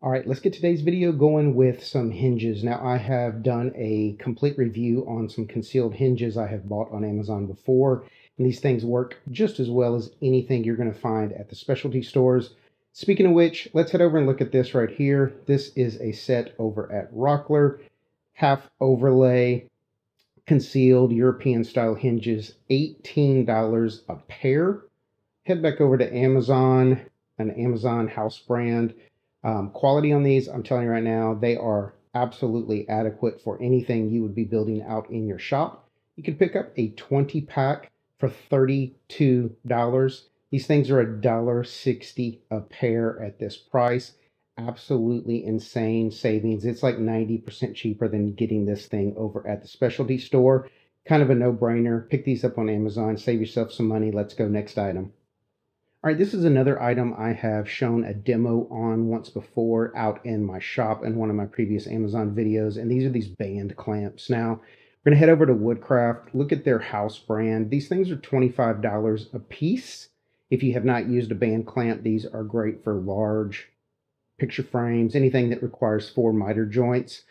All right, let's get today's video going with some hinges. Now, I have done a complete review on some concealed hinges I have bought on Amazon before, and these things work just as well as anything you're going to find at the specialty stores. Speaking of which, let's head over and look at this right here. This is a set over at Rockler, half overlay, concealed European style hinges, $18 a pair. Head back over to Amazon, an Amazon house brand. Quality on these, I'm telling you right now, they are absolutely adequate for anything you would be building out in your shop. You can pick up a 20 pack for $32. These things are $1.60 a pair at this price. Absolutely insane savings. It's like 90% cheaper than getting this thing over at the specialty store. Kind of a no-brainer. Pick these up on Amazon, save yourself some money. Let's go next item. All right, this is another item I have shown a demo on once before out in my shop in one of my previous Amazon videos, and these are these band clamps. Now, we're gonna head over to Woodcraft, look at their house brand. These things are $25 a piece. If you have not used a band clamp, these are great for large picture frames, anything that requires 4 miter joints.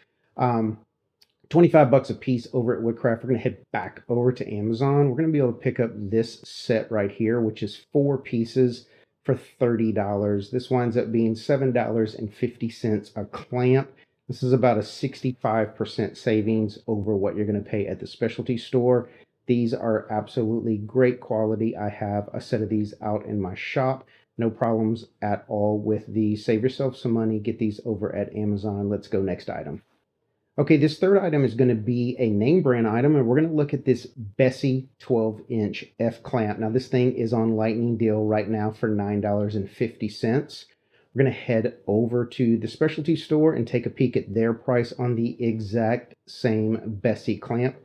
25 bucks a piece over at Woodcraft. We're going to head back over to Amazon. We're going to be able to pick up this set right here, which is 4 pieces for $30. This winds up being $7.50 a clamp. This is about a 65% savings over what you're going to pay at the specialty store. These are absolutely great quality. I have a set of these out in my shop. No problems at all with these. Save yourself some money. Get these over at Amazon. Let's go next item. Okay, this third item is going to be a name brand item, and we're going to look at this Bessey 12-inch F clamp. Now, this thing is on lightning deal right now for $9.50. We're going to head over to the specialty store and take a peek at their price on the exact same Bessey clamp.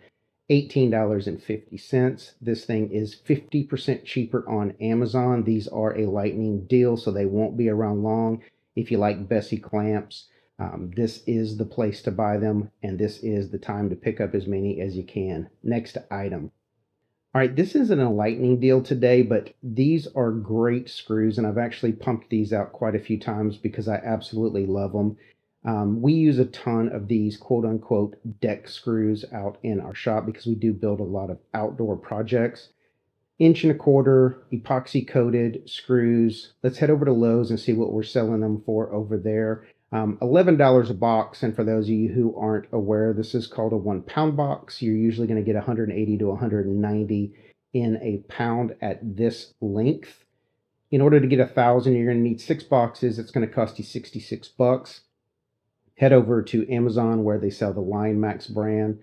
$18.50. This thing is 50% cheaper on Amazon. These are a lightning deal, so they won't be around long. If you like Bessey clamps, this is the place to buy them, and this is the time to pick up as many as you can. Next item. All right, this isn't a lightning deal today, but these are great screws, and I've actually pumped these out quite a few times because I absolutely love them. We use a ton of these quote-unquote deck screws out in our shop because we do build a lot of outdoor projects. 1.25 inch epoxy coated screws. Let's head over to Lowe's and see what we're selling them for over there. $11 a box, and for those of you who aren't aware, this is called a 1-pound box. You're usually going to get 180 to 190 in a pound at this length. In order to get 1,000, you're going to need 6 boxes. It's going to cost you 66 bucks. Head over to Amazon where they sell the LionMAX brand.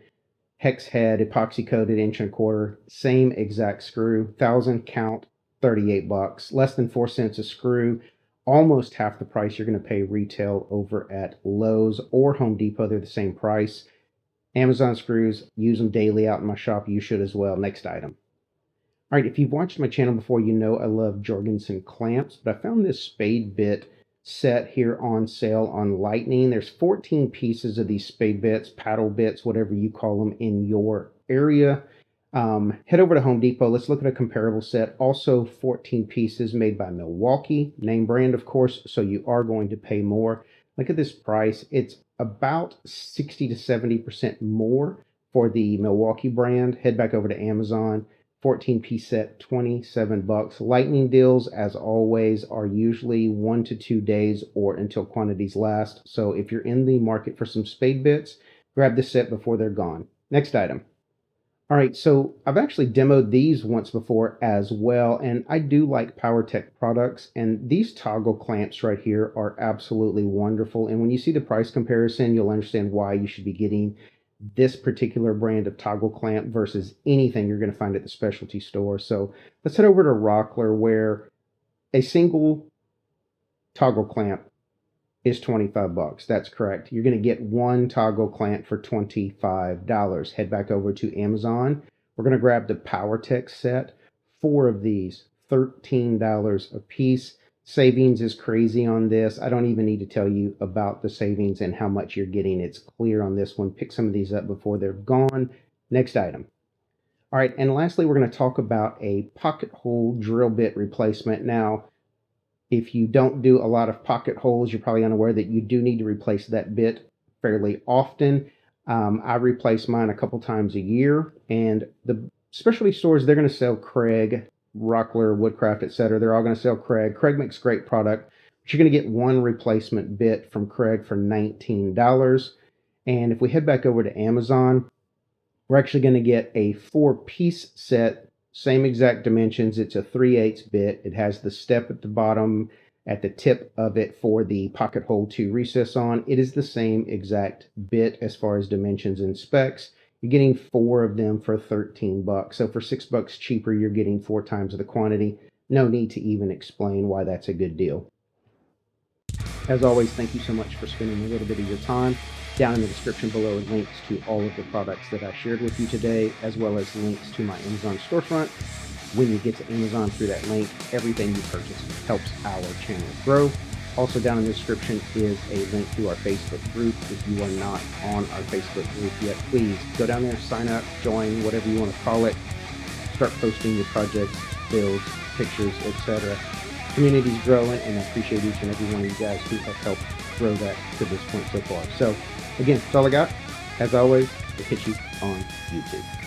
Hex head, epoxy coated 1.25 inch, same exact screw, 1,000 count, 38 bucks, less than 4 cents a screw. Almost half the price you're going to pay retail over at Lowe's or Home Depot. They're the same price. Amazon screws, use them daily out in my shop. You should as well. Next item. All right, if you've watched my channel before, you know I love Jorgensen clamps, but I found this Spade Bit set here on sale on Lightning. There's 14 pieces of these Spade Bits, paddle bits, whatever you call them in your area. Head over to Home Depot. Let's look at a comparable set. Also 14 pieces made by Milwaukee, name brand, of course, so you are going to pay more. Look at this price. It's about 60 to 70% more for the Milwaukee brand. Head back over to Amazon. 14-piece set, 27 bucks. Lightning deals, as always, are usually 1 to 2 days or until quantities last. So if you're in the market for some Spade Bits, grab this set before they're gone. Next item. All right, so I've actually demoed these once before as well, and I do like PowerTech products, and these toggle clamps right here are absolutely wonderful. And when you see the price comparison, you'll understand why you should be getting this particular brand of toggle clamp versus anything you're going to find at the specialty store. So let's head over to Rockler, where a single toggle clamp is 25 bucks. That's correct. You're going to get 1 toggle clamp for $25. Head back over to Amazon. We're going to grab the PowerTech set. 4 of these, $13 a piece. Savings is crazy on this. I don't even need to tell you about the savings and how much you're getting. It's clear on this one. Pick some of these up before they're gone. Next item. All right, and lastly, we're going to talk about a pocket hole drill bit replacement. Now, If you don't do a lot of pocket holes, you're probably unaware that you do need to replace that bit fairly often. I replace mine a couple times a year, and the specialty stores, they're going to sell Craig, Rockler, Woodcraft, etc. They're all going to sell Craig. Craig makes great product. But you're going to get one replacement bit from Craig for $19. And if we head back over to Amazon, we're actually going to get a 4-piece set, same exact dimensions. It's a 3/8 bit. It has the step at the bottom at the tip of it for the pocket hole to recess on. It is the same exact bit as far as dimensions and specs. You're getting 4 of them for $13. So for $6 cheaper, you're getting 4 times the quantity. No need to even explain why that's a good deal. As always, thank you so much for spending a little bit of your time. Down in the description below are links to all of the products that I shared with you today, as well as links to my Amazon storefront. When you get to Amazon through that link, everything you purchase helps our channel grow. Also down in the description is a link to our Facebook group. If you are not on our Facebook group yet, please go down there, sign up, join, whatever you want to call it. Start posting your projects, builds, pictures, etc. Community's growing, and I appreciate each and every one of you guys who have helped grow that to this point so far. So again, that's all I got. As always, we'll hit you on YouTube.